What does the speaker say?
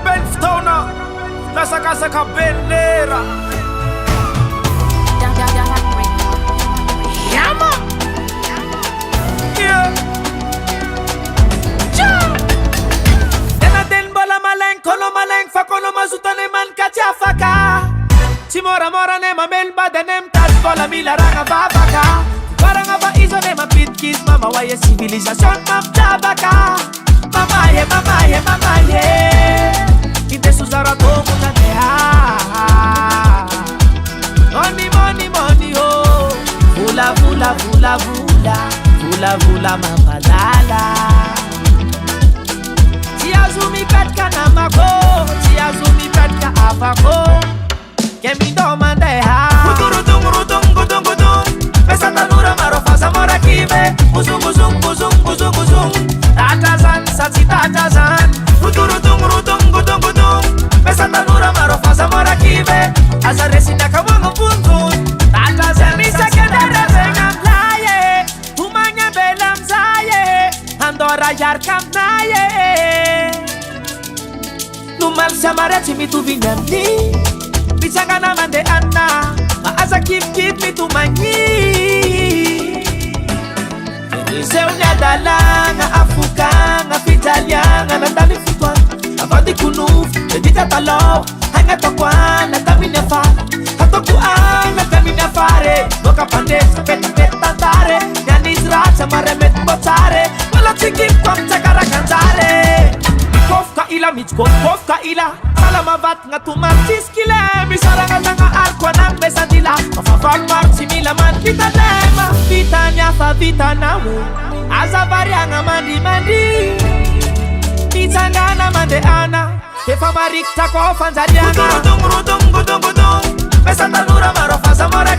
Ben Stoner, Casa Benera. Yama. Yeah. Dena den bola maleng, kolo maleng, fa kolo mazutane man katia faka. Timora mora ne mamelba denem tat bola milaranga babaka. Paranga ba izo ne ma pitkis mama waye civilisation mam tabaka. Mama ye. Ite suzara to munanea. Money oh. Vula mapalala. Tiazumi katka namako, tiazumi katka afako. Kemi domandeha. Gudung. Pesa tanura marofa mora kibe. Buzung. Tatazan, satsi tatazan. Gudung. Pesa tanura marofa mora kibe. Azaresi nakawango puntun. Tatazan, misa kedara zengam laye. Humanya belam zaye. Andora yarkam naye. Numal samara chimitu vinyamni. Bisangana mande anna. Maasa keep me to my knee. Se unya dalanga afukanga fitalianga na dali futwa. Avadi kunuf, edita talo. Hanga tokwana tamina fa. Hatoku anga tamina fare. Boka pande peta tare. Yani zracha maremet botare. Wala tiki kwa mtakara kantare. Kofka ila mitko, kofka ila. Salamavat nga tumartis kile. Misaranga tanga alkwa nang besandila. Mafafag marchimila man kita nema. Vitanya fa vitanamu. Azabaria nga mandi. Mitangana mande ana. Tefa marik tako fanzariana. Gudung. Besa tanura marofa zamora